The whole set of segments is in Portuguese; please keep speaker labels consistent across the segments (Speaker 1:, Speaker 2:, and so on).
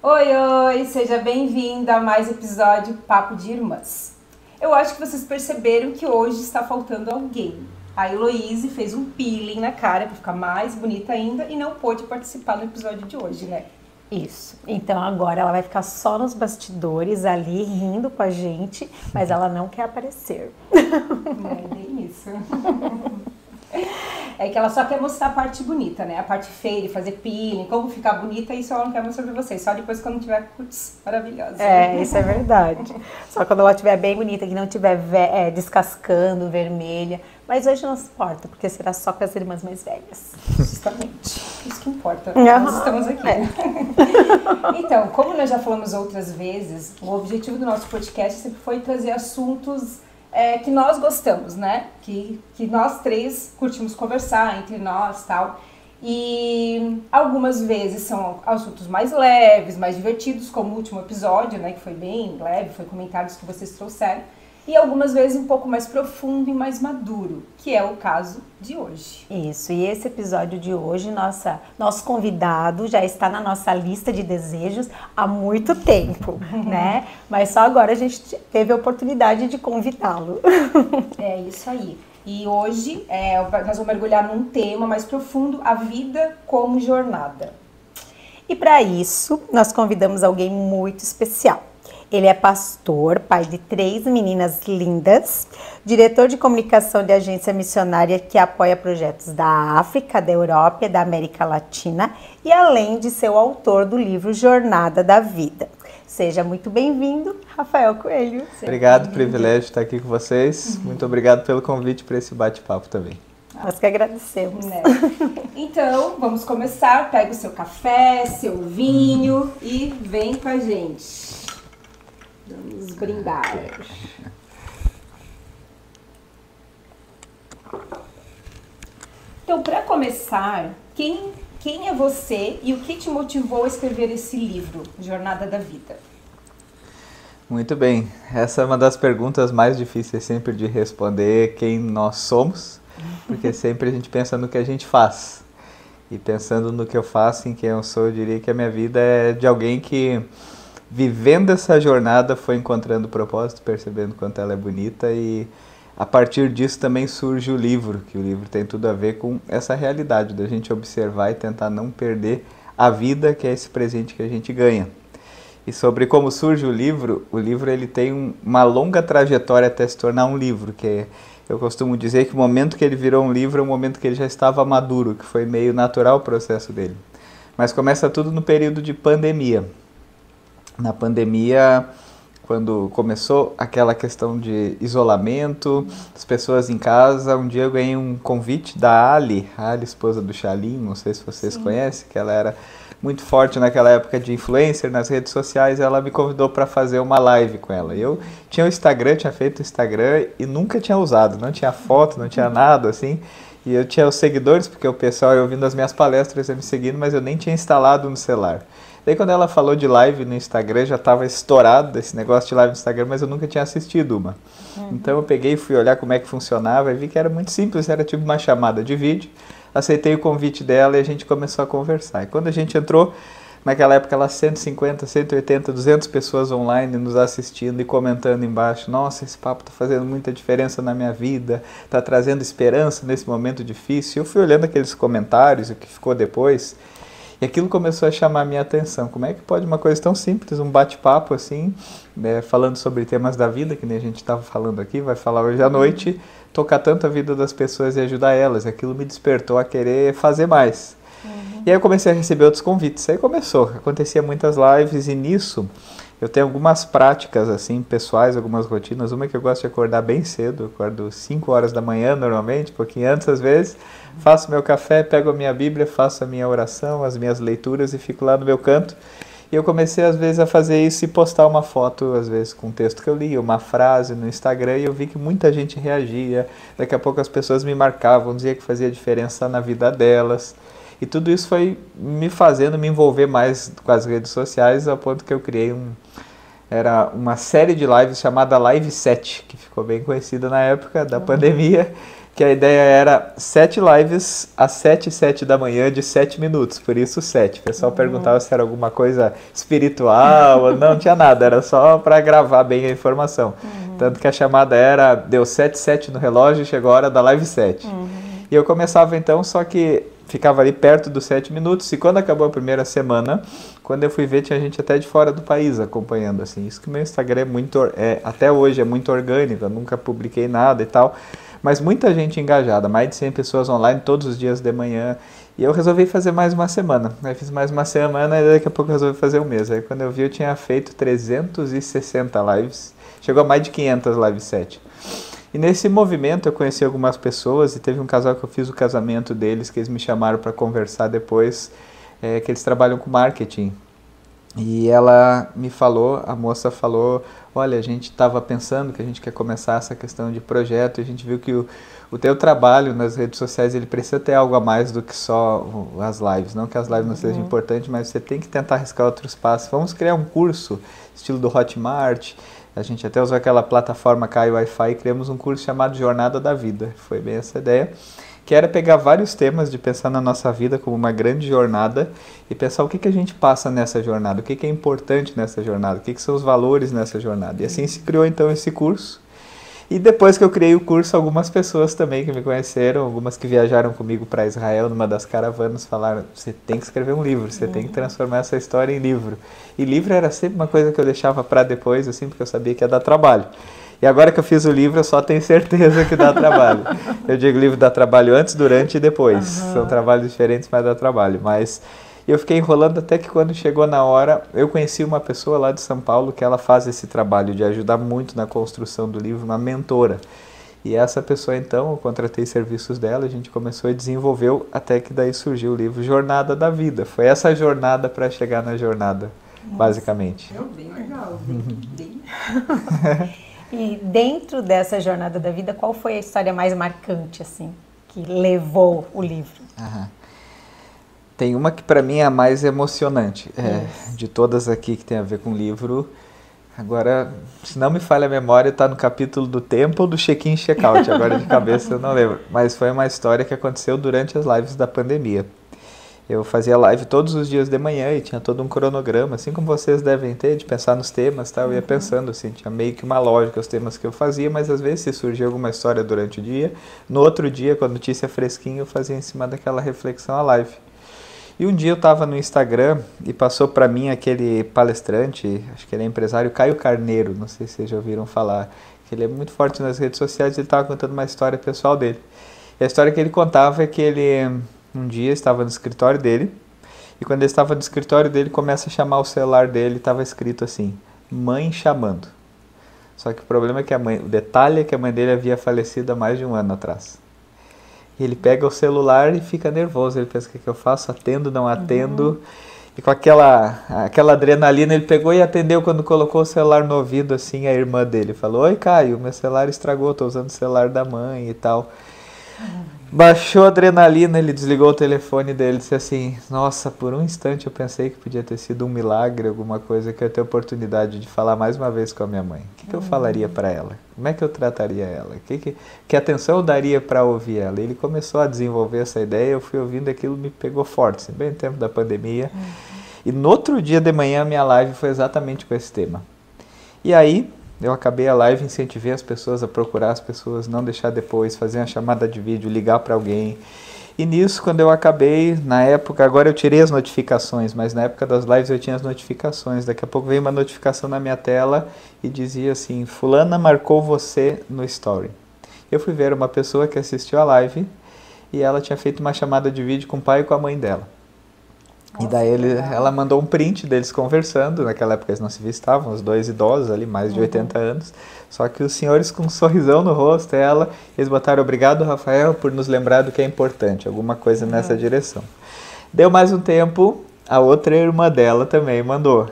Speaker 1: Oi, oi! Seja bem-vinda a mais episódio Papo de Irmãs. Eu acho que vocês perceberam que hoje está faltando alguém. A Heloíse fez um peeling na cara para ficar mais bonita ainda e não pôde participar no episódio de hoje, né?
Speaker 2: Isso. Então agora ela vai ficar só nos bastidores ali, rindo com a gente, mas ela não quer aparecer.
Speaker 1: É bem isso. É que ela só quer mostrar a parte bonita, né? A parte feia, fazer peeling, como ficar bonita, isso ela não quer mostrar pra vocês. Só depois quando tiver curtis maravilhosa.
Speaker 2: É, isso é verdade. Só quando ela estiver bem bonita, que não estiver descascando, vermelha. Mas hoje não se importa, porque será só com as irmãs mais velhas.
Speaker 1: Justamente. Isso que importa. Nós estamos aqui.
Speaker 2: É.
Speaker 1: Então, como nós já falamos outras vezes, o objetivo do nosso podcast sempre foi trazer assuntos que nós gostamos, né? Que nós três curtimos conversar entre nós e tal. E algumas vezes são assuntos mais leves, mais divertidos, como o último episódio, né? Que foi bem leve, foi comentários que vocês trouxeram. E algumas vezes um pouco mais profundo e mais maduro, que é o caso de hoje.
Speaker 2: Isso, e esse episódio de hoje, nosso convidado já está na nossa lista de desejos há muito tempo, né? Mas só agora a gente teve a oportunidade de convidá-lo.
Speaker 1: É isso aí. E hoje nós vamos mergulhar num tema mais profundo, a vida como jornada.
Speaker 2: E para isso, nós convidamos alguém muito especial. Ele é pastor, pai de 3 meninas lindas, diretor de comunicação de agência missionária que apoia projetos da África, da Europa e da América Latina, e além de ser o autor do livro Jornada da Vida. Seja muito bem-vindo, Rafael Coelho.
Speaker 3: Obrigado, privilégio estar aqui com vocês. Muito obrigado pelo convite para esse bate-papo também.
Speaker 2: Nós que agradecemos.
Speaker 1: Né? Então, vamos começar. Pega o seu café, seu vinho e vem com a gente. Vamos brindar. Então, para começar, quem é você e o que te motivou a escrever esse livro, Jornada da Vida?
Speaker 3: Muito bem. Essa é uma das perguntas mais difíceis sempre de responder, quem nós somos, porque sempre a gente pensa no que a gente faz. E pensando no que eu faço, em quem eu sou, eu diria que a minha vida é de alguém que, vivendo essa jornada, foi encontrando o propósito, percebendo quanto ela é bonita, e a partir disso também surge o livro, que o livro tem tudo a ver com essa realidade da gente observar e tentar não perder a vida, que é esse presente que a gente ganha. E sobre como surge o livro ele tem uma longa trajetória até se tornar um livro, que eu costumo dizer que o momento que ele virou um livro é o momento que ele já estava maduro, que foi meio natural o processo dele. Mas começa tudo no período de pandemia. Na pandemia, quando começou aquela questão de isolamento, as pessoas em casa, um dia eu ganhei um convite da Ali, esposa do Chalim, não sei se vocês conhecem, que ela era muito forte naquela época de influencer nas redes sociais, ela me convidou para fazer uma live com ela. Eu tinha o Instagram, tinha feito o Instagram e nunca tinha usado, não tinha foto, não tinha nada assim. E eu tinha os seguidores, porque o pessoal ia ouvindo as minhas palestras, ia me seguindo, mas eu nem tinha instalado no celular. Daí quando ela falou de live no Instagram, já estava estourado esse negócio de live no Instagram, mas eu nunca tinha assistido uma. Então eu peguei e fui olhar como é que funcionava e vi que era muito simples, era tipo uma chamada de vídeo. Aceitei o convite dela e a gente começou a conversar. E quando a gente entrou, naquela época, ela 150, 180, 200 pessoas online nos assistindo e comentando embaixo: nossa, esse papo está fazendo muita diferença na minha vida, está trazendo esperança nesse momento difícil. Eu fui olhando aqueles comentários, o que ficou depois, e aquilo começou a chamar a minha atenção. Como é que pode uma coisa tão simples, um bate-papo assim, né, falando sobre temas da vida, que nem a gente estava falando aqui, vai falar hoje à noite, tocar tanto a vida das pessoas e ajudar elas. Aquilo me despertou a querer fazer mais. E aí eu comecei a receber outros convites. Aí começou, acontecia muitas lives e nisso eu tenho algumas práticas assim, pessoais, algumas rotinas. Uma que eu gosto de acordar bem cedo, eu acordo 5 horas da manhã normalmente, um pouquinho antes às vezes, faço meu café, pego a minha Bíblia, faço a minha oração, as minhas leituras e fico lá no meu canto. E eu comecei às vezes a fazer isso e postar uma foto, às vezes com um texto que eu li, uma frase no Instagram, e eu vi que muita gente reagia. Daqui a pouco as pessoas me marcavam, diziam que fazia diferença na vida delas. E tudo isso foi me fazendo me envolver mais com as redes sociais, ao ponto que eu criei era uma série de lives chamada Live 7, que ficou bem conhecida na época da pandemia. que a ideia era 7 lives às 7 e 7 da manhã de 7 minutos, por isso 7. O pessoal perguntava se era alguma coisa espiritual ou não tinha nada, era só para gravar bem a informação. Tanto que a chamada era, deu 7, 7 no relógio e chegou a hora da live 7. E eu começava então, só que ficava ali perto dos 7 minutos, e quando acabou a primeira semana, quando eu fui ver, tinha gente até de fora do país acompanhando, assim. Isso que o meu Instagram é muito, até hoje é muito orgânico, eu nunca publiquei nada e tal, mas muita gente engajada, mais de 100 pessoas online todos os dias de manhã, e eu resolvi fazer mais uma semana. Aí fiz mais uma semana e daqui a pouco eu resolvi fazer um mês. Aí quando eu vi, eu tinha feito 360 lives, chegou a mais de 500 live 7. E nesse movimento eu conheci algumas pessoas, e teve um casal que eu fiz o casamento deles, que eles me chamaram para conversar depois, que eles trabalham com marketing. E ela me falou, a moça falou, olha, a gente estava pensando que a gente quer começar essa questão de projeto, e a gente viu que o teu trabalho nas redes sociais, ele precisa ter algo a mais do que só as lives. Não que as lives não sejam importantes, mas você tem que tentar arriscar outros passos. Vamos criar um curso, estilo do Hotmart. A gente até usou aquela plataforma Kai Wi-Fi e criamos um curso chamado Jornada da Vida. Foi bem essa ideia, que era pegar vários temas de pensar na nossa vida como uma grande jornada e pensar o que a gente passa nessa jornada, o que é importante nessa jornada, o que são os valores nessa jornada. E assim se criou então esse curso. E depois que eu criei o curso, algumas pessoas também que me conheceram, algumas que viajaram comigo para Israel numa das caravanas, falaram, você tem que escrever um livro, você tem que transformar essa história em livro. E livro era sempre uma coisa que eu deixava para depois, assim, porque eu sabia que ia dar trabalho. E agora que eu fiz o livro, eu só tenho certeza que dá trabalho. Eu digo livro dá trabalho antes, durante e depois. São trabalhos diferentes, mas dá trabalho. Mas eu fiquei enrolando até que quando chegou na hora, eu conheci uma pessoa lá de São Paulo que ela faz esse trabalho de ajudar muito na construção do livro, uma mentora. E essa pessoa então, eu contratei serviços dela, a gente começou e desenvolveu até que daí surgiu o livro Jornada da Vida. Foi essa jornada para chegar na jornada, basicamente.
Speaker 1: Bem legal, bem.
Speaker 2: E dentro dessa jornada da vida, qual foi a história mais marcante, assim, que levou o livro?
Speaker 3: Tem uma que para mim é a mais emocionante, de todas aqui que tem a ver com o livro. Agora, se não me falha a memória, está no capítulo do tempo ou do check-in e check-out, agora de cabeça eu não lembro. Mas foi uma história que aconteceu durante as lives da pandemia. Eu fazia live todos os dias de manhã e tinha todo um cronograma, assim como vocês devem ter, de pensar nos temas, tá? Eu ia pensando assim, tinha meio que uma lógica os temas que eu fazia, mas às vezes se surgia alguma história durante o dia, no outro dia, com a notícia fresquinha, eu fazia em cima daquela reflexão a live. E um dia eu estava no Instagram e passou para mim aquele palestrante, acho que ele é empresário, Caio Carneiro, não sei se vocês já ouviram falar, que ele é muito forte nas redes sociais, ele estava contando uma história pessoal dele. E a história que ele contava é que ele um dia estava no escritório dele, e quando ele estava no escritório dele, começa a chamar o celular dele, estava escrito assim, mãe chamando. Só que o problema é que o detalhe é que a mãe dele havia falecido há mais de um ano atrás. E ele pega o celular e fica nervoso, ele pensa, o que eu faço? Atendo, não atendo? E com aquela adrenalina, ele pegou e atendeu quando colocou o celular no ouvido, assim, a irmã dele. Falou, oi Caio, meu celular estragou, estou usando o celular da mãe e tal. Baixou a adrenalina, ele desligou o telefone dele e disse assim, nossa, por um instante eu pensei que podia ter sido um milagre, alguma coisa, que eu ia ter a oportunidade de falar mais uma vez com a minha mãe. O que eu falaria para ela? Como é que eu trataria ela? Que atenção eu daria para ouvir ela? Ele começou a desenvolver essa ideia, eu fui ouvindo aquilo, me pegou forte, assim, bem no tempo da pandemia. E no outro dia de manhã a minha live foi exatamente com esse tema. E aí eu acabei a live, incentivei as pessoas a procurar as pessoas, não deixar depois, fazer uma chamada de vídeo, ligar para alguém. E nisso, quando eu acabei, na época, agora eu tirei as notificações, mas na época das lives eu tinha as notificações. Daqui a pouco veio uma notificação na minha tela e dizia assim, fulana marcou você no story. Eu fui ver uma pessoa que assistiu a live e ela tinha feito uma chamada de vídeo com o pai e com a mãe dela. E daí ela mandou um print deles conversando, naquela época eles não se vistavam, os dois idosos ali, mais de 80 anos, só que os senhores com um sorrisão no rosto, eles botaram obrigado Rafael por nos lembrar do que é importante, alguma coisa nessa direção. Deu mais um tempo, a outra irmã dela também mandou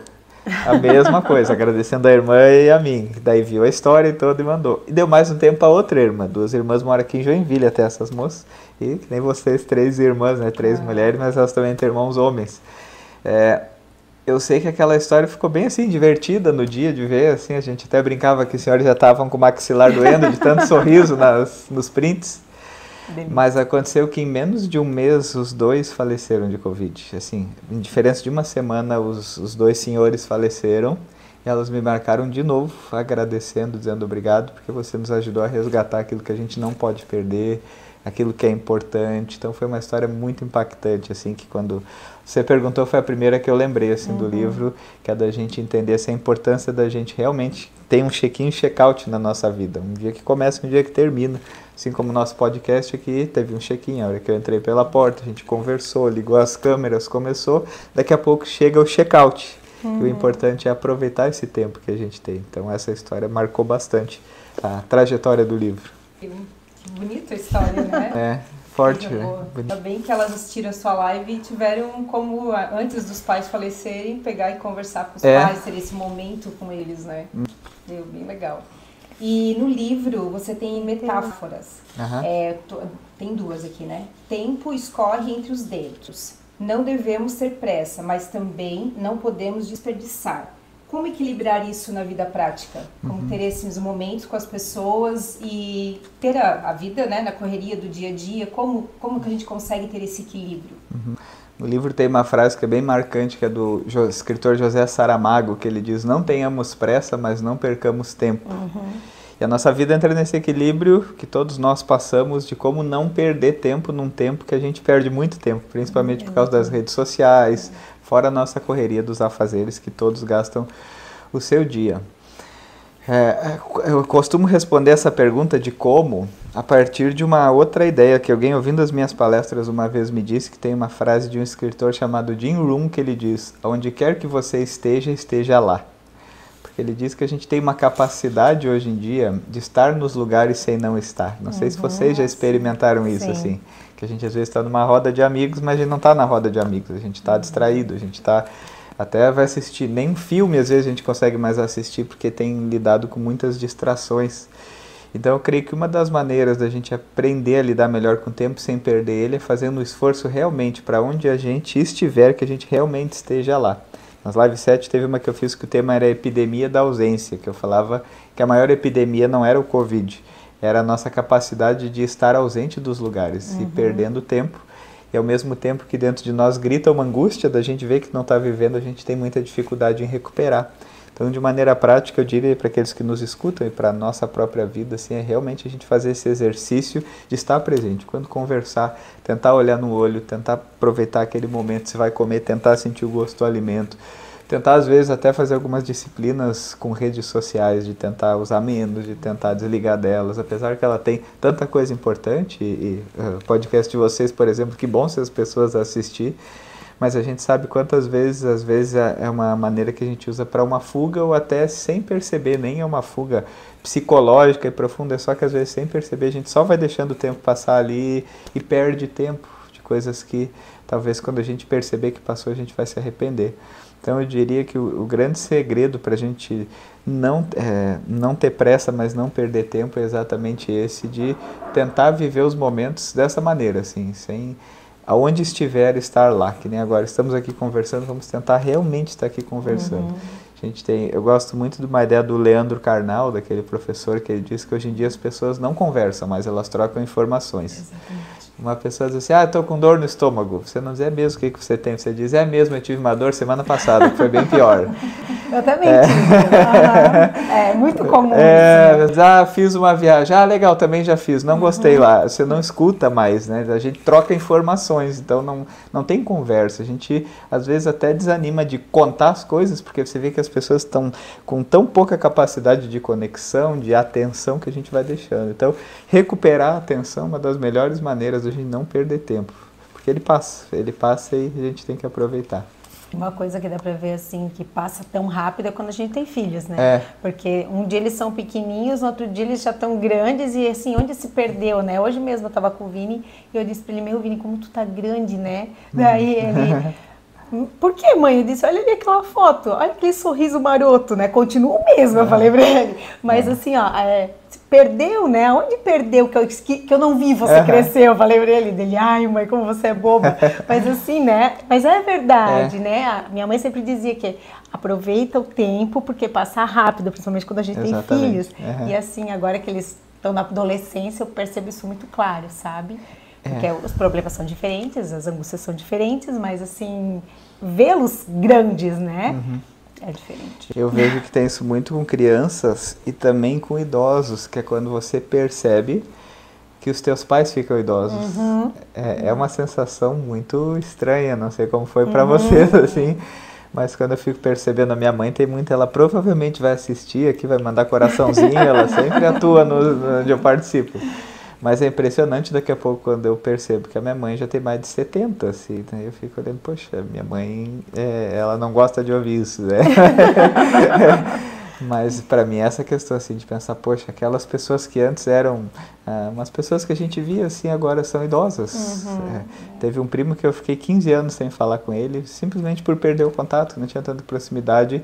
Speaker 3: a mesma coisa, agradecendo a irmã e a mim, daí viu a história toda e mandou. E deu mais um tempo a outra irmã, 2 irmãs moram aqui em Joinville até essas moças, e que nem vocês, 3 irmãs, né, 3 mulheres, mas elas também têm irmãos homens. Eu sei que aquela história ficou bem assim, divertida no dia de ver, assim, a gente até brincava que os senhores já estavam com o maxilar doendo de tanto sorriso nos prints, Mas aconteceu que em menos de um mês os dois faleceram de Covid. Assim, em diferença de uma semana, os dois senhores faleceram. E elas me marcaram de novo, agradecendo, dizendo obrigado, porque você nos ajudou a resgatar aquilo que a gente não pode perder, aquilo que é importante. Então foi uma história muito impactante, assim, que quando você perguntou foi a primeira que eu lembrei, assim, do livro, que é da gente entender essa importância da gente realmente ter um check-in e check-out na nossa vida. Um dia que começa, um dia que termina. Assim como o nosso podcast aqui, teve um check-in. A hora que eu entrei pela porta, a gente conversou, ligou as câmeras, começou. Daqui a pouco chega o check-out. E o importante é aproveitar esse tempo que a gente tem. Então essa história marcou bastante a trajetória do livro.
Speaker 1: Que bonita a história, né?
Speaker 3: É, forte.
Speaker 1: Ainda bem que elas assistiram a sua live e tiveram como, antes dos pais falecerem, pegar e conversar com os pais, ter esse momento com eles, né? Deu bem legal. E no livro você tem metáforas. Tem duas aqui, né? Tempo escorre entre os dedos. Não devemos ter pressa, mas também não podemos desperdiçar. Como equilibrar isso na vida prática? Como ter esses momentos com as pessoas e ter a vida, né, na correria do dia a dia? Como que a gente consegue ter esse equilíbrio?
Speaker 3: No livro tem uma frase que é bem marcante, que é do escritor José Saramago, que ele diz: não tenhamos pressa, mas não percamos tempo. E a nossa vida entra nesse equilíbrio que todos nós passamos de como não perder tempo num tempo que a gente perde muito tempo, principalmente por causa das redes sociais, fora a nossa correria dos afazeres que todos gastam o seu dia. Eu costumo responder essa pergunta de como a partir de uma outra ideia que alguém ouvindo as minhas palestras uma vez me disse, que tem uma frase de um escritor chamado Jim Rohn que ele diz: onde quer que você esteja, esteja lá. Ele diz que a gente tem uma capacidade hoje em dia de estar nos lugares sem não estar. Não sei se vocês já experimentaram isso, assim. Que a gente às vezes está numa roda de amigos, mas a gente não está na roda de amigos. A gente está distraído, a gente está... Até vai assistir, nem filme às vezes a gente consegue mais assistir porque tem lidado com muitas distrações. Então eu creio que uma das maneiras da gente aprender a lidar melhor com o tempo sem perder ele é fazendo um esforço realmente para onde a gente estiver, que a gente realmente esteja lá. Nas Live 7 teve uma que eu fiz que o tema era a epidemia da ausência, que eu falava que a maior epidemia não era o Covid, era a nossa capacidade de estar ausente dos lugares e perdendo tempo. E ao mesmo tempo que dentro de nós grita uma angústia da gente ver que não está vivendo, a gente tem muita dificuldade em recuperar. Então, de maneira prática, eu diria para aqueles que nos escutam e para a nossa própria vida, assim, é realmente a gente fazer esse exercício de estar presente. Quando conversar, tentar olhar no olho, tentar aproveitar aquele momento que você vai comer, tentar sentir o gosto do alimento. Tentar, às vezes, até fazer algumas disciplinas com redes sociais, de tentar usar menos, de tentar desligar delas, apesar que ela tem tanta coisa importante, e o podcast de vocês, por exemplo, que bom se as pessoas assistirem, mas a gente sabe quantas vezes, às vezes é uma maneira que a gente usa para uma fuga ou até sem perceber, nem é uma fuga psicológica e profunda, é só que às vezes sem perceber a gente só vai deixando o tempo passar ali e perde tempo de coisas que talvez quando a gente perceber que passou a gente vai se arrepender. Então eu diria que o grande segredo para a gente não ter pressa, mas não perder tempo é exatamente esse, de tentar viver os momentos dessa maneira, assim, sem... Aonde estiver, estar lá, que nem agora estamos aqui conversando, vamos tentar realmente estar aqui conversando. Eu gosto muito de uma ideia do Leandro Carnal, daquele professor, que ele diz que hoje em dia as pessoas não conversam, mas elas trocam informações.
Speaker 1: Exatamente.
Speaker 2: Uma pessoa diz assim, estou com dor no estômago. Você não diz, é mesmo, o que você tem? Você diz, é mesmo, eu tive uma dor semana passada, que foi bem pior.
Speaker 1: Eu também tive. É muito comum isso.
Speaker 2: Né? Fiz uma viagem. Legal, também já fiz. Não gostei lá. Você não escuta mais, né? A gente troca informações, então não tem conversa. A gente, às vezes, até desanima de contar as coisas, porque você vê que as pessoas estão com tão pouca capacidade de conexão, de atenção, que a gente vai deixando. Então, recuperar a atenção é uma das melhores maneiras de a gente não perder tempo. Porque ele passa e a gente tem que aproveitar.
Speaker 1: Uma coisa que dá pra ver, assim, que passa tão rápido é quando a gente tem filhos, né? Porque um dia eles são pequenininhos, no outro dia eles já estão grandes e, assim, onde se perdeu, né? Hoje mesmo eu tava com o Vini e eu disse pra ele, Vini, como tu tá grande, né? Daí ele... Por que, mãe? Eu disse, olha ali aquela foto, olha aquele sorriso maroto, né? Continua o mesmo, eu falei pra ele. Mas assim, perdeu, né? Onde perdeu que eu não vi você crescer? Eu falei pra ele, mãe, como você é boba. Mas assim, né? Mas é verdade, né? Minha mãe sempre dizia que aproveita o tempo, porque passa rápido, principalmente quando a gente tem filhos. E assim, agora que eles
Speaker 2: Então, na adolescência, eu percebo isso muito claro, sabe? Porque os problemas são diferentes, as angústias são diferentes, mas, assim, vê-los grandes, né? É diferente.
Speaker 3: Eu vejo que tem isso muito com crianças e também com idosos, que é quando você percebe que os teus pais ficam idosos. É uma sensação muito estranha, não sei como foi para vocês, assim, mas quando eu fico percebendo, a minha mãe tem muito, ela provavelmente vai assistir aqui, vai mandar coraçãozinho, ela sempre atua onde eu participo. Mas é impressionante daqui a pouco quando eu percebo que a minha mãe já tem mais de 70, assim, né? Eu fico olhando, poxa, minha mãe, ela não gosta de ouvir isso, né? Mas para mim essa questão assim de pensar, poxa, aquelas pessoas que antes eram umas pessoas que a gente via assim agora são idosas. Teve um primo que eu fiquei 15 anos sem falar com ele, simplesmente por perder o contato, não tinha tanta proximidade.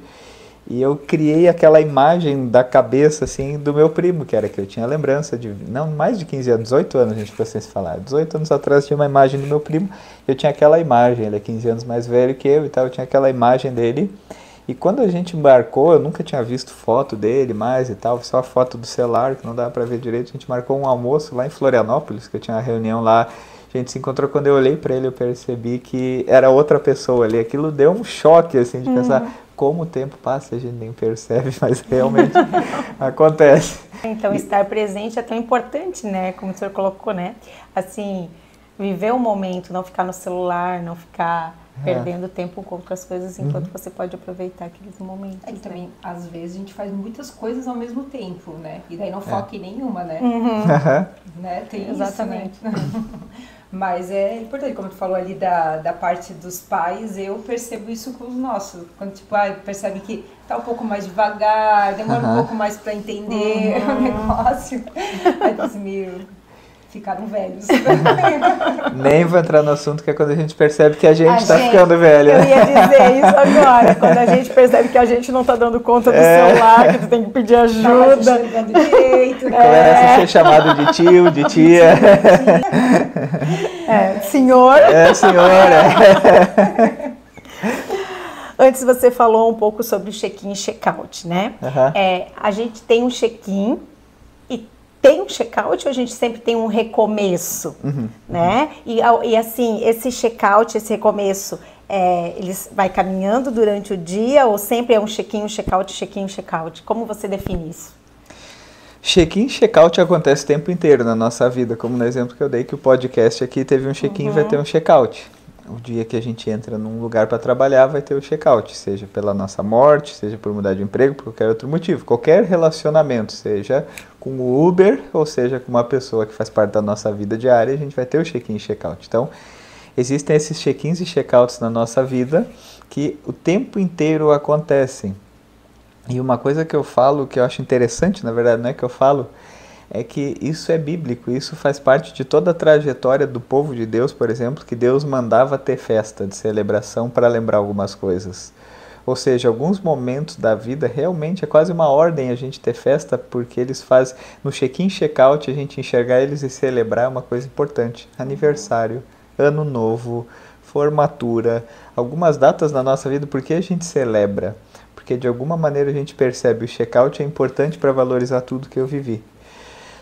Speaker 3: E eu criei aquela imagem da cabeça, assim, do meu primo, que era que eu tinha lembrança de, não, mais de 15 anos, 18 anos a gente ficou sem se falar. 18 anos atrás tinha uma imagem do meu primo, eu tinha aquela imagem, ele é 15 anos mais velho que eu e tal, eu tinha aquela imagem dele. E quando a gente embarcou, eu nunca tinha visto foto dele mais e tal, só a foto do celular, que não dava pra ver direito. A gente marcou um almoço lá em Florianópolis, que eu tinha uma reunião lá. A gente se encontrou, quando eu olhei pra ele, eu percebi que era outra pessoa ali. Aquilo deu um choque, assim, de pensar como o tempo passa, a gente nem percebe, mas realmente acontece.
Speaker 2: Então, estar presente é tão importante, né? Como o senhor colocou, né? Assim, viver o momento, não ficar no celular, não ficar perdendo tempo com outras coisas, enquanto você pode aproveitar aqueles momentos.
Speaker 1: E também, às vezes, a gente faz muitas coisas ao mesmo tempo, né? E daí não foca em nenhuma, né? Né? Tem
Speaker 2: exatamente.
Speaker 1: Isso, né? Mas é importante, como tu falou ali da parte dos pais, eu percebo isso com os nossos. Quando, tipo, percebe que tá um pouco mais devagar, demora um pouco mais pra entender o negócio. Aí eles meio ficaram velhos.
Speaker 3: Nem vou entrar no assunto, que é quando a gente percebe que a gente tá ficando velho.
Speaker 2: Eu ia dizer isso agora, quando a gente percebe que a gente não tá dando conta do celular, que tu tem que pedir ajuda.
Speaker 1: Tá enxergando direito.
Speaker 3: Começa a ser chamado de tio, de tia.
Speaker 2: Senhor.
Speaker 3: Senhora.
Speaker 2: Antes você falou um pouco sobre o check-in e check-out, né? A gente tem um check-in e tem um check-out, ou a gente sempre tem um recomeço, né? E assim, esse check-out, esse recomeço, eles vai caminhando durante o dia, ou sempre é um check-in, um check-out, check-in, check-out? Como você define isso?
Speaker 3: Check-in e check-out acontece o tempo inteiro na nossa vida, como no exemplo que eu dei, que o podcast aqui teve um check-in, vai ter um check-out. O dia que a gente entra num lugar para trabalhar vai ter o check-out, seja pela nossa morte, seja por mudar de emprego, por qualquer outro motivo. Qualquer relacionamento, seja com o Uber, ou seja com uma pessoa que faz parte da nossa vida diária, a gente vai ter o check-in e check-out. Então, existem esses check-ins e check-outs na nossa vida que o tempo inteiro acontecem. E uma coisa que eu falo, que eu acho interessante, na verdade não é que eu falo, é que isso é bíblico, isso faz parte de toda a trajetória do povo de Deus, por exemplo, que Deus mandava ter festa de celebração para lembrar algumas coisas. Ou seja, alguns momentos da vida realmente é quase uma ordem a gente ter festa, porque eles fazem, no check-in e check-out, a gente enxergar eles e celebrar é uma coisa importante. Aniversário, ano novo, formatura, algumas datas na nossa vida, por que a gente celebra? Porque de alguma maneira a gente percebe o check-out é importante para valorizar tudo que eu vivi.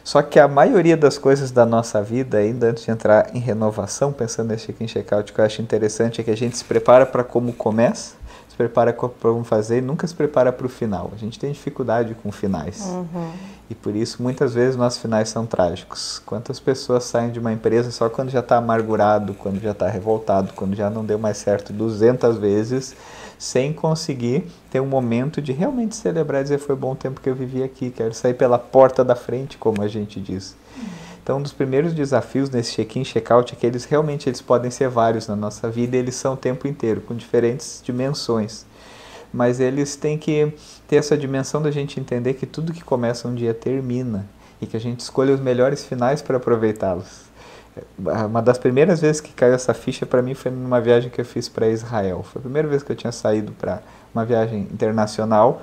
Speaker 3: Só que a maioria das coisas da nossa vida, ainda antes de entrar em renovação, pensando nesse check-in, check-out, que eu acho interessante é que a gente se prepara para como começa, se prepara para como fazer e nunca se prepara para o final. A gente tem dificuldade com finais. E por isso, muitas vezes, nossos finais são trágicos. Quantas pessoas saem de uma empresa só quando já está amargurado, quando já está revoltado, quando já não deu mais certo 200 vezes, sem conseguir ter um momento de realmente celebrar e dizer, foi bom o tempo que eu vivi aqui, quero sair pela porta da frente, como a gente diz. Então, um dos primeiros desafios nesse check-in, check-out, é que eles podem ser vários na nossa vida, e eles são o tempo inteiro, com diferentes dimensões. Mas eles têm que ter essa dimensão da gente entender que tudo que começa um dia termina, e que a gente escolha os melhores finais para aproveitá-los. Uma das primeiras vezes que caiu essa ficha para mim foi numa viagem que eu fiz para Israel. Foi a primeira vez que eu tinha saído para uma viagem internacional.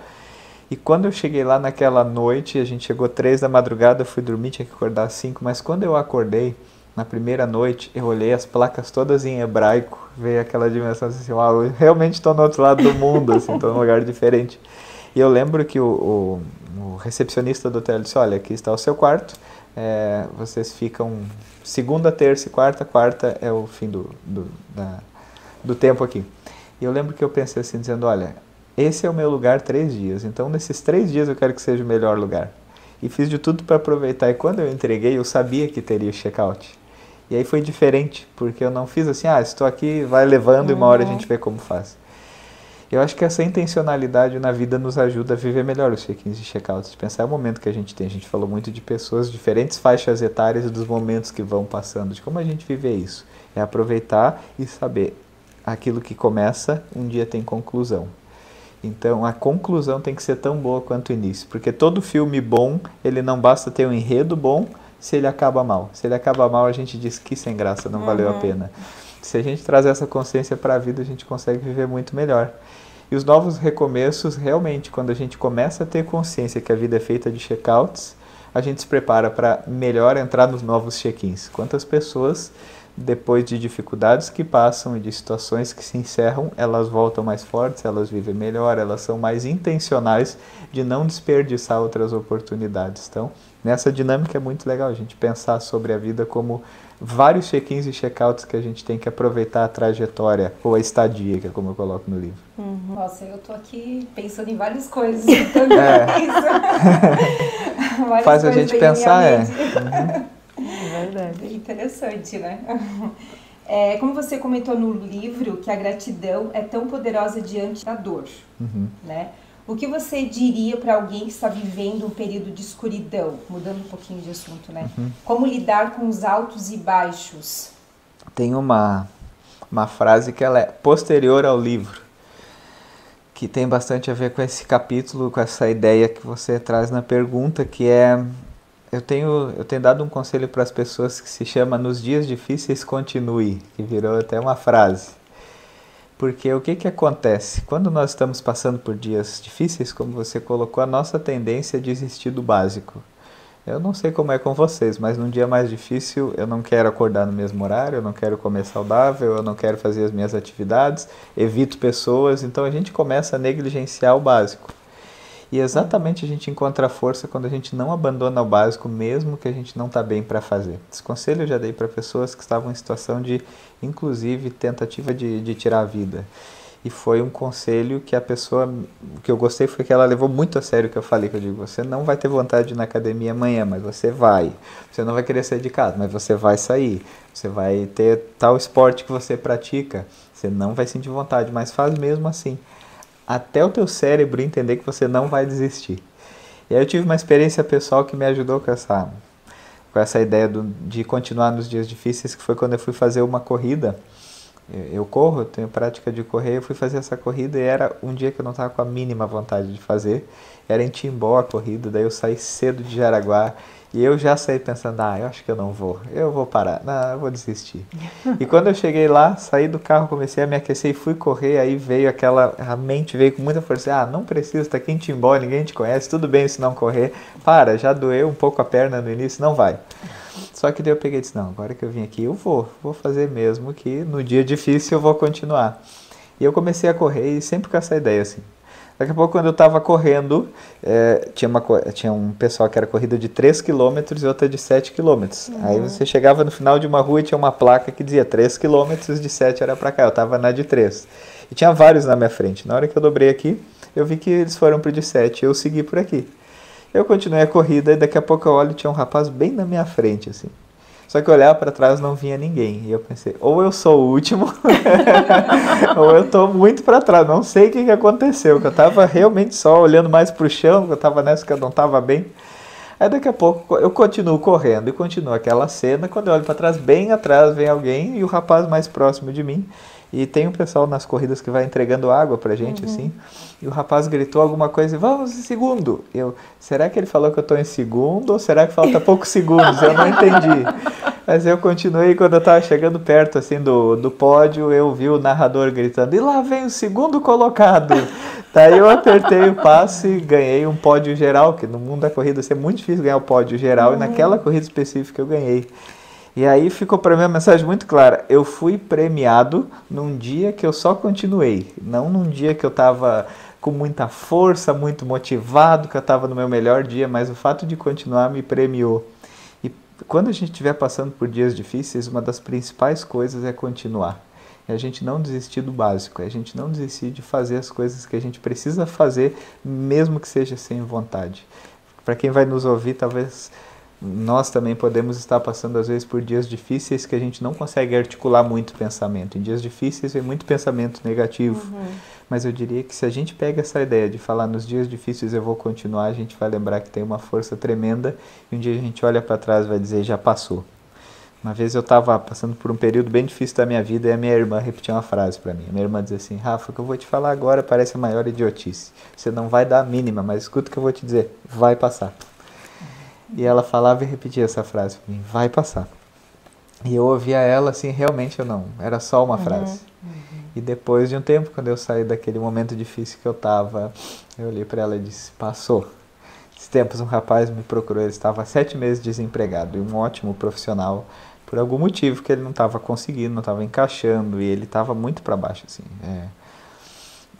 Speaker 3: E quando eu cheguei lá naquela noite, a gente chegou 3 da madrugada, eu fui dormir, tinha que acordar às 5. Mas quando eu acordei, na primeira noite, eu olhei as placas todas em hebraico. Veio aquela dimensão assim, uau, eu realmente estou no outro lado do mundo, assim, estou num lugar diferente. E eu lembro que o recepcionista do hotel disse, olha, aqui está o seu quarto, vocês ficam segunda, terça e quarta, quarta é o fim do tempo aqui. E eu lembro que eu pensei assim, dizendo, olha, esse é o meu lugar 3 dias, então nesses 3 dias eu quero que seja o melhor lugar. E fiz de tudo para aproveitar, e quando eu entreguei, eu sabia que teria check-out. E aí foi diferente, porque eu não fiz assim, estou aqui, vai levando e uma hora a gente vê como faz. Eu acho que essa intencionalidade na vida nos ajuda a viver melhor os check-ins e check-outs, de pensar o momento que a gente tem. A gente falou muito de pessoas, diferentes faixas etárias e dos momentos que vão passando, de como a gente vive isso. É aproveitar e saber, aquilo que começa, um dia tem conclusão. Então, a conclusão tem que ser tão boa quanto o início, porque todo filme bom, ele não basta ter um enredo bom se ele acaba mal. Se ele acaba mal, a gente diz que sem graça, não valeu a pena. Se a gente traz essa consciência para a vida, a gente consegue viver muito melhor. E os novos recomeços, realmente, quando a gente começa a ter consciência que a vida é feita de check-outs, a gente se prepara para melhor entrar nos novos check-ins. Quantas pessoas, depois de dificuldades que passam e de situações que se encerram, elas voltam mais fortes, elas vivem melhor, elas são mais intencionais de não desperdiçar outras oportunidades. Então, nessa dinâmica é muito legal a gente pensar sobre a vida como vários check-ins e check-outs que a gente tem que aproveitar a trajetória, ou a estadia, que é como eu coloco no livro.
Speaker 1: Nossa, eu tô aqui pensando em várias coisas. Também
Speaker 3: Faz a gente pensar,
Speaker 1: É verdade. Bem interessante, né? Como você comentou no livro, que a gratidão é tão poderosa diante da dor, né? O que você diria para alguém que está vivendo um período de escuridão? Mudando um pouquinho de assunto, né? Como lidar com os altos e baixos?
Speaker 3: Tem uma frase que ela é posterior ao livro, que tem bastante a ver com esse capítulo, com essa ideia que você traz na pergunta, que é... Eu tenho dado um conselho para as pessoas que se chama "Nos dias difíceis continue", que virou até uma frase. Porque o que acontece? Quando nós estamos passando por dias difíceis, como você colocou, a nossa tendência é desistir do básico. Eu não sei como é com vocês, mas num dia mais difícil eu não quero acordar no mesmo horário, eu não quero comer saudável, eu não quero fazer as minhas atividades, evito pessoas, então a gente começa a negligenciar o básico. E exatamente a gente encontra força quando a gente não abandona o básico, mesmo que a gente não está bem para fazer. Esse conselho eu já dei para pessoas que estavam em situação de, inclusive, tentativa de tirar a vida. E foi um conselho que a pessoa, o que eu gostei foi que ela levou muito a sério o que eu falei, que eu digo, você não vai ter vontade de ir na academia amanhã, mas você vai. Você não vai querer sair de casa, mas você vai sair. Você vai ter tal esporte que você pratica, você não vai sentir vontade, mas faz mesmo assim. Até o teu cérebro entender que você não vai desistir. E aí eu tive uma experiência pessoal que me ajudou com essa ideia de continuar nos dias difíceis, que foi quando eu fui fazer uma corrida. Eu corro, eu tenho prática de correr, eu fui fazer essa corrida e era um dia que eu não estava com a mínima vontade de fazer. Era em Timbó a corrida, daí eu saí cedo de Jaraguá. E eu já saí pensando, eu acho que eu vou parar, eu vou desistir. E quando eu cheguei lá, saí do carro, comecei a me aquecer e fui correr, aí veio a mente veio com muita força, não precisa, tá aqui em Timbó, ninguém te conhece, tudo bem se não correr, já doeu um pouco a perna no início, não vai. Só que daí eu peguei e disse, agora que eu vim aqui eu vou fazer mesmo, que no dia difícil eu vou continuar. E eu comecei a correr e sempre com essa ideia assim. Daqui a pouco, quando eu estava correndo, tinha um pessoal que era corrida de 3 km e outra de 7 km. Aí você chegava no final de uma rua e tinha uma placa que dizia 3 km, de 7 era para cá. Eu estava na de 3. E tinha vários na minha frente. Na hora que eu dobrei aqui, eu vi que eles foram para o de 7 e eu segui por aqui. Eu continuei a corrida e daqui a pouco eu olho e tinha um rapaz bem na minha frente, assim. Só que eu olhava para trás não vinha ninguém. E eu pensei, ou eu sou o último, ou eu estou muito para trás. Não sei o que aconteceu, que eu estava realmente só olhando mais para o chão, que eu estava nessa que eu não estava bem. Aí daqui a pouco eu continuo correndo e continua aquela cena. Quando eu olho para trás, bem atrás vem alguém e o rapaz mais próximo de mim. E tem um pessoal nas corridas que vai entregando água pra gente, assim. E o rapaz gritou alguma coisa, vamos em segundo. Será que ele falou que eu estou em segundo ou será que falta poucos segundos? Eu não entendi. Mas eu continuei e quando eu estava chegando perto, assim, do pódio, eu vi o narrador gritando, e lá vem o segundo colocado. Daí eu apertei o passe e ganhei um pódio geral, que no mundo da corrida é muito difícil ganhar o pódio geral, e naquela corrida específica eu ganhei. E aí ficou para mim uma mensagem muito clara. Eu fui premiado num dia que eu só continuei. Não num dia que eu estava com muita força, muito motivado, que eu estava no meu melhor dia, mas o fato de continuar me premiou. E quando a gente estiver passando por dias difíceis, uma das principais coisas é continuar. É a gente não desistir do básico, é a gente não desistir de fazer as coisas que a gente precisa fazer, mesmo que seja sem vontade. Para quem vai nos ouvir, talvez nós também podemos estar passando às vezes por dias difíceis que a gente não consegue articular muito pensamento. Em dias difíceis vem muito pensamento negativo. Mas eu diria que se a gente pega essa ideia de falar nos dias difíceis eu vou continuar, a gente vai lembrar que tem uma força tremenda e um dia a gente olha para trás e vai dizer, já passou. Uma vez eu estava passando por um período bem difícil da minha vida e a minha irmã repetiu uma frase para mim. A minha irmã dizia assim, Rafa, o que eu vou te falar agora parece a maior idiotice. Você não vai dar a mínima, mas escuta o que eu vou te dizer, vai passar. E ela falava e repetia essa frase para mim, vai passar. E eu ouvia ela assim, realmente eu não, era só uma frase. E depois de um tempo, quando eu saí daquele momento difícil que eu estava, eu olhei para ela e disse, passou. Esses tempos um rapaz me procurou, ele estava há 7 meses desempregado e um ótimo profissional, por algum motivo que ele não estava conseguindo, não estava encaixando e ele estava muito para baixo, assim.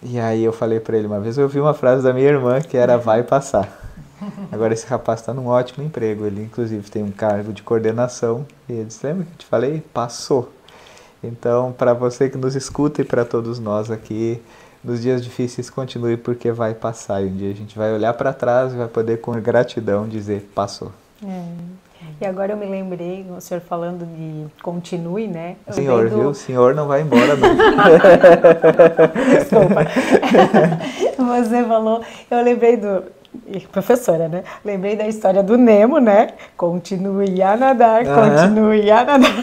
Speaker 3: E aí eu falei para ele, uma vez eu ouvi uma frase da minha irmã que era, vai passar. Agora esse rapaz está num ótimo emprego, ele inclusive tem um cargo de coordenação e ele disse, lembra que eu te falei? Passou. Então, para você que nos escuta e para todos nós aqui, nos dias difíceis continue porque vai passar. E um dia a gente vai olhar para trás e vai poder com gratidão dizer, passou.
Speaker 2: E agora eu me lembrei, o senhor falando de continue, né?
Speaker 3: Senhor, viu? O senhor não vai embora não.
Speaker 2: Desculpa. Você falou, eu lembrei professora, né? Lembrei da história do Nemo, né? Continue a nadar, continue a nadar.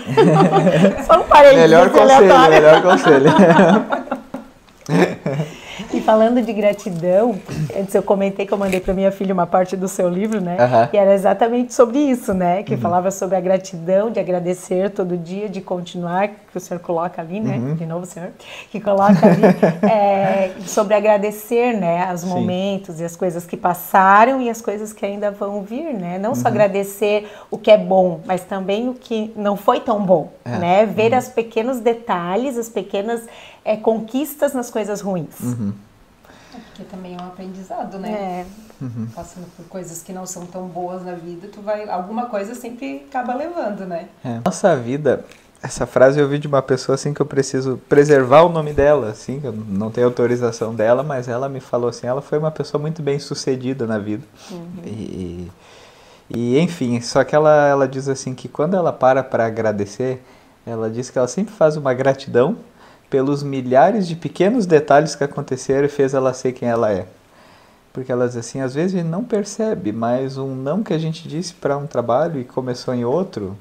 Speaker 2: Só um parênteses aleatório.
Speaker 3: Melhor conselho.
Speaker 2: E falando de gratidão, antes eu comentei que eu mandei para minha filha uma parte do seu livro, né? E era exatamente sobre isso, né? Que falava sobre a gratidão, de agradecer todo dia, de continuar, que o senhor coloca ali, né? De novo, senhor, que coloca ali, sobre agradecer, né? Os momentos e as coisas que passaram e as coisas que ainda vão vir, né? Não só agradecer o que é bom, mas também o que não foi tão bom, né? Ver os pequenos detalhes, as pequenas conquistas nas coisas ruins.
Speaker 1: Porque também é um aprendizado, né? Passando por coisas que não são tão boas na vida, alguma coisa sempre acaba levando, né?
Speaker 3: Nossa vida, essa frase eu ouvi de uma pessoa assim que eu preciso preservar o nome dela, assim, que eu não tenho autorização dela, mas ela me falou assim, ela foi uma pessoa muito bem sucedida na vida. E enfim, só que ela diz assim que quando ela para agradecer, ela diz que ela sempre faz uma gratidão pelos milhares de pequenos detalhes que aconteceram e fez ela ser quem ela é. Porque ela diz assim, às vezes a gente não percebe, mas um não que a gente disse para um trabalho e começou em outro,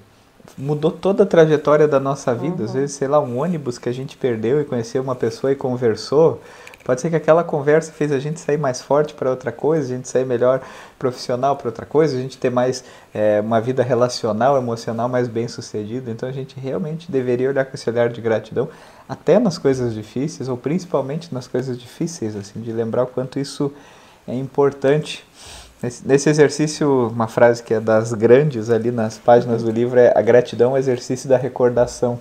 Speaker 3: mudou toda a trajetória da nossa vida. Às vezes, sei lá, um ônibus que a gente perdeu e conheceu uma pessoa e conversou, pode ser que aquela conversa fez a gente sair mais forte para outra coisa, a gente sair melhor profissional para outra coisa, a gente ter mais uma vida relacional, emocional mais bem sucedida. Então a gente realmente deveria olhar com esse olhar de gratidão até nas coisas difíceis, ou principalmente nas coisas difíceis, assim, de lembrar o quanto isso é importante. Nesse exercício, uma frase que é das grandes ali nas páginas do livro é: a gratidão é o exercício da recordação.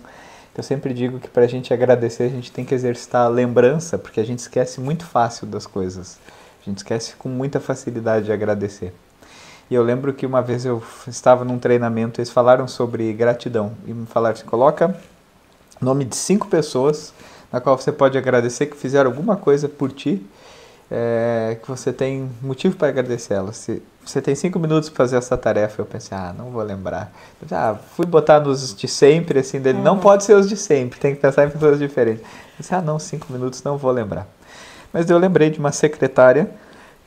Speaker 3: Eu sempre digo que para a gente agradecer, a gente tem que exercitar a lembrança, porque a gente esquece muito fácil das coisas. A gente esquece com muita facilidade de agradecer. E eu lembro que uma vez eu estava num treinamento, eles falaram sobre gratidão. E me falaram assim, coloca nome de 5 pessoas na qual você pode agradecer que fizeram alguma coisa por ti, que você tem motivo para agradecer elas. Se você tem 5 minutos para fazer essa tarefa, eu pensei, não vou lembrar. Fui botar nos de sempre, assim, dele, não pode ser os de sempre, tem que pensar em pessoas diferentes. Eu pensei, não, 5 minutos não vou lembrar. Mas eu lembrei de uma secretária,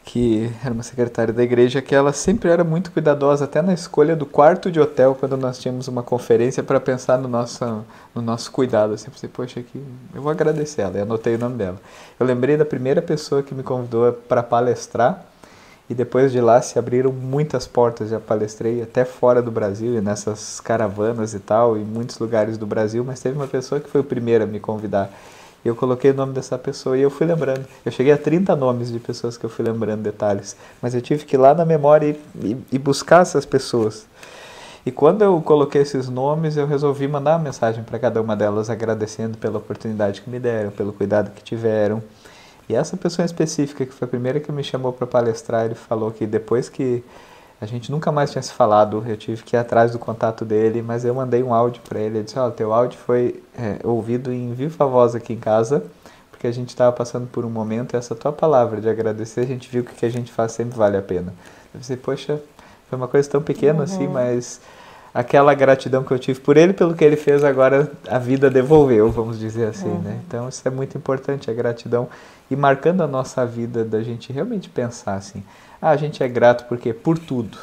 Speaker 3: que era uma secretária da igreja, que ela sempre era muito cuidadosa, até na escolha do quarto de hotel, quando nós tínhamos uma conferência para pensar no nosso cuidado. Eu sempre pensei, poxa, aqui, eu vou agradecer ela, e anotei o nome dela. Eu lembrei da primeira pessoa que me convidou para palestrar, e depois de lá se abriram muitas portas, já palestrei até fora do Brasil, e nessas caravanas e tal, em muitos lugares do Brasil, mas teve uma pessoa que foi o primeiro a me convidar. Eu coloquei o nome dessa pessoa e eu fui lembrando. Eu cheguei a 30 nomes de pessoas que eu fui lembrando detalhes. Mas eu tive que ir lá na memória e buscar essas pessoas. E quando eu coloquei esses nomes, eu resolvi mandar uma mensagem para cada uma delas agradecendo pela oportunidade que me deram, pelo cuidado que tiveram. E essa pessoa em específica, que foi a primeira que me chamou para palestrar, ele falou que depois que a gente nunca mais tinha se falado, eu tive que ir atrás do contato dele, mas eu mandei um áudio para ele. Ele disse, teu áudio foi ouvido em viva voz aqui em casa, porque a gente estava passando por um momento, e essa tua palavra de agradecer, a gente viu que o que a gente faz sempre vale a pena. Eu pensei, poxa, foi uma coisa tão pequena assim, mas aquela gratidão que eu tive por ele, pelo que ele fez, agora a vida devolveu, vamos dizer assim, né? Então isso é muito importante, a gratidão, e marcando a nossa vida, da gente realmente pensar assim, a gente é grato porque por tudo.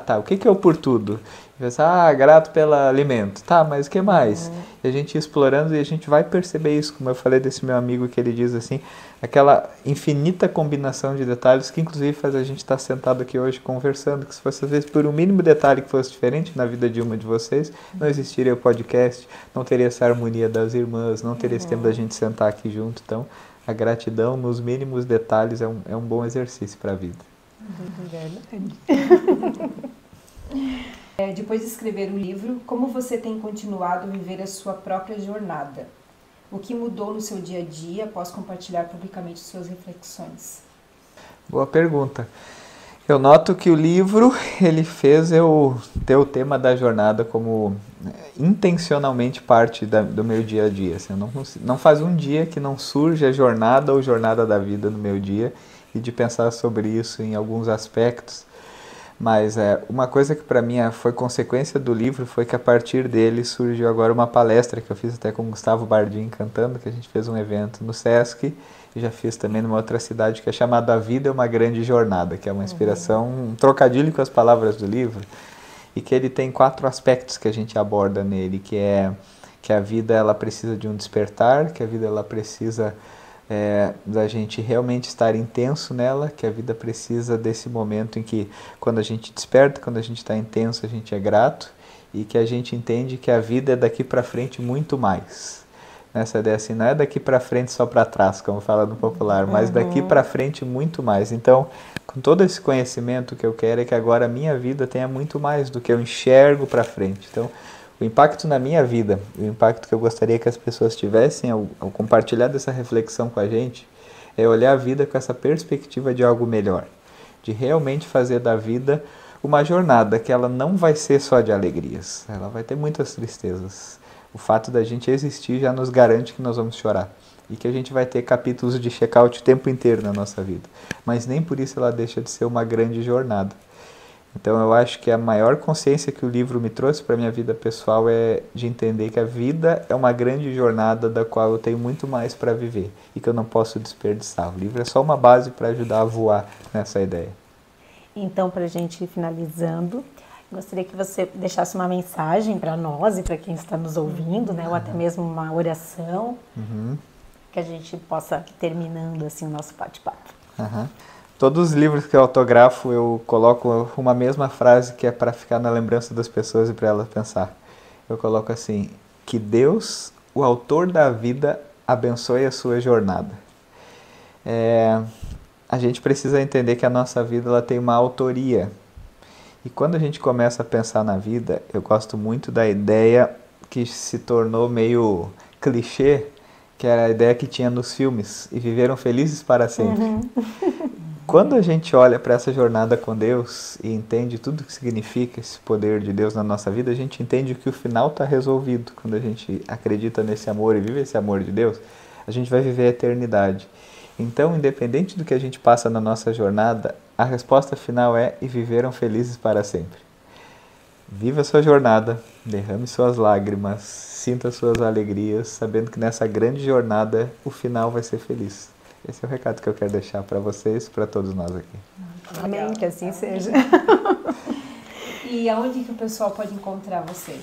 Speaker 3: Tá, o que é o por tudo? Pensar, grato pelo alimento. Tá, mas o que mais? E a gente explorando, e a gente vai perceber isso, como eu falei desse meu amigo, que ele diz assim, aquela infinita combinação de detalhes que inclusive faz a gente estar sentado aqui hoje conversando, que se fosse às vezes por um mínimo detalhe que fosse diferente na vida de uma de vocês, não existiria o podcast, não teria essa harmonia das irmãs, não teria esse tempo da gente sentar aqui junto. Então, a gratidão nos mínimos detalhes é um bom exercício para a vida.
Speaker 1: Depois de escrever o livro, como você tem continuado a viver a sua própria jornada? O que mudou no seu dia a dia após compartilhar publicamente suas reflexões?
Speaker 3: Boa pergunta. Eu noto que o livro, ele fez eu ter o tema da jornada como intencionalmente parte do meu dia a dia. Assim, não faz um dia que não surge a jornada ou jornada da vida no meu dia, e de pensar sobre isso em alguns aspectos. Mas uma coisa que para mim foi consequência do livro foi que a partir dele surgiu agora uma palestra que eu fiz até com o Gustavo Bardim cantando, que a gente fez um evento no Sesc, e já fiz também numa outra cidade, que é chamada A Vida é uma Grande Jornada, que é uma inspiração, um trocadilho com as palavras do livro, e que ele tem 4 aspectos que a gente aborda nele, que é que a vida ela precisa de um despertar, que a vida ela precisa da gente realmente estar intenso nela, que a vida precisa desse momento em que quando a gente desperta, quando a gente está intenso, a gente é grato, e que a gente entende que a vida é daqui para frente muito mais. Essa ideia assim, não é daqui para frente só para trás, como fala no popular, mas daqui para frente muito mais. Então, com todo esse conhecimento, que eu quero é que agora a minha vida tenha muito mais do que eu enxergo para frente. Então, o impacto na minha vida, o impacto que eu gostaria que as pessoas tivessem ao compartilhar dessa reflexão com a gente, é olhar a vida com essa perspectiva de algo melhor, de realmente fazer da vida uma jornada que ela não vai ser só de alegrias, ela vai ter muitas tristezas. O fato da gente existir já nos garante que nós vamos chorar e que a gente vai ter capítulos de check-out o tempo inteiro na nossa vida, mas nem por isso ela deixa de ser uma grande jornada. Então eu acho que a maior consciência que o livro me trouxe para a minha vida pessoal é de entender que a vida é uma grande jornada da qual eu tenho muito mais para viver e que eu não posso desperdiçar. O livro é só uma base para ajudar a voar nessa ideia.
Speaker 2: Então, para a gente ir finalizando, gostaria que você deixasse uma mensagem para nós e para quem está nos ouvindo, né? Ou até mesmo uma oração, que a gente possa ir terminando assim o nosso bate-papo.
Speaker 3: Todos os livros que eu autografo, eu coloco uma mesma frase que é para ficar na lembrança das pessoas e para elas pensar. Eu coloco assim, que Deus, o autor da vida, abençoe a sua jornada. A gente precisa entender que a nossa vida ela tem uma autoria. E quando a gente começa a pensar na vida, eu gosto muito da ideia que se tornou meio clichê, que era a ideia que tinha nos filmes, e viveram felizes para sempre. Quando a gente olha para essa jornada com Deus e entende tudo o que significa esse poder de Deus na nossa vida, a gente entende que o final está resolvido. Quando a gente acredita nesse amor e vive esse amor de Deus, a gente vai viver a eternidade. Então, independente do que a gente passa na nossa jornada, a resposta final é: e viveram felizes para sempre. Viva a sua jornada, derrame suas lágrimas, sinta suas alegrias, sabendo que nessa grande jornada o final vai ser feliz. Esse é o recado que eu quero deixar para vocês, para todos nós aqui.
Speaker 2: Amém, que assim seja.
Speaker 1: E aonde que o pessoal pode encontrar você?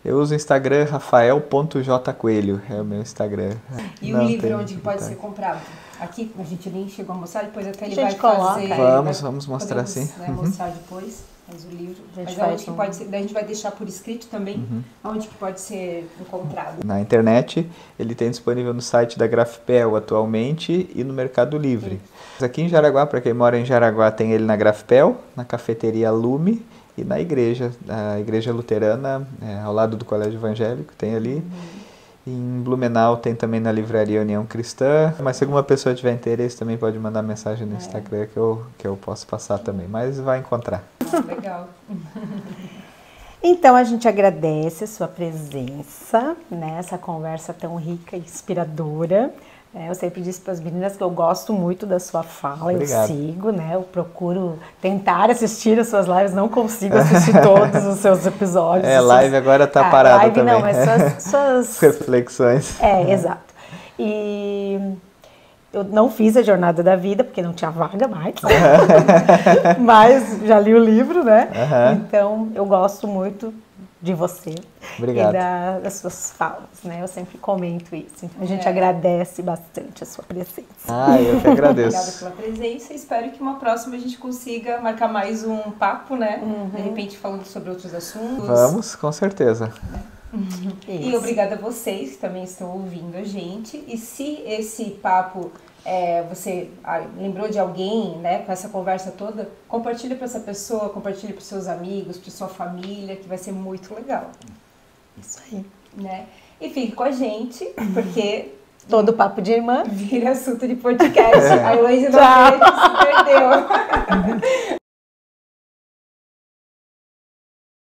Speaker 3: Eu uso o Instagram rafael.jcoelho, é o meu Instagram.
Speaker 1: E o livro onde pode ser comprado? Aqui, a gente nem chegou a mostrar, depois até ele vai
Speaker 2: coloca.
Speaker 1: fazer...
Speaker 3: Vamos mostrar sim.
Speaker 1: Mostrar depois, mas o livro. Mas aonde que pode ser, daí a gente vai deixar por escrito também, aonde que pode ser encontrado.
Speaker 3: Na internet, ele tem disponível no site da Grafpel atualmente e no Mercado Livre. Aqui em Jaraguá, para quem mora em Jaraguá, tem ele na Grafpel, na cafeteria Lume e na igreja, a igreja luterana, ao lado do Colégio Evangélico, tem ali. Em Blumenau tem também na Livraria União Cristã, mas se alguma pessoa tiver interesse também pode mandar mensagem no Instagram que eu posso passar também, mas vai encontrar.
Speaker 1: Legal.
Speaker 2: Então a gente agradece a sua presença, né? Essa conversa tão rica e inspiradora. Eu sempre disse para as meninas que eu gosto muito da sua fala,
Speaker 3: Obrigado.
Speaker 2: Eu sigo, né? Eu procuro tentar assistir as suas lives, não consigo assistir todos os seus episódios.
Speaker 3: Live agora tá parada
Speaker 2: live
Speaker 3: também.
Speaker 2: Não, mas suas...
Speaker 3: reflexões.
Speaker 2: Exato. E eu não fiz a Jornada da Vida, porque não tinha vaga mais. Mas já li o livro, né? Então, eu gosto muito de você.
Speaker 3: Obrigado.
Speaker 2: E das suas falas, né? Eu sempre comento isso. Então, a gente agradece bastante a sua presença.
Speaker 3: Eu que agradeço.
Speaker 1: Obrigada pela presença. Espero que uma próxima a gente consiga marcar mais um papo, né? De repente falando sobre outros assuntos.
Speaker 3: Vamos, com certeza.
Speaker 1: E obrigada a vocês que também estão ouvindo a gente. E se esse papo você lembrou de alguém, né, com essa conversa toda, compartilhe para essa pessoa, compartilhe para os seus amigos, para sua família, que vai ser muito legal.
Speaker 2: Isso aí.
Speaker 1: Né? E fique com a gente, porque
Speaker 2: todo papo de irmã
Speaker 1: vira assunto de podcast. A Heloísa não se perdeu.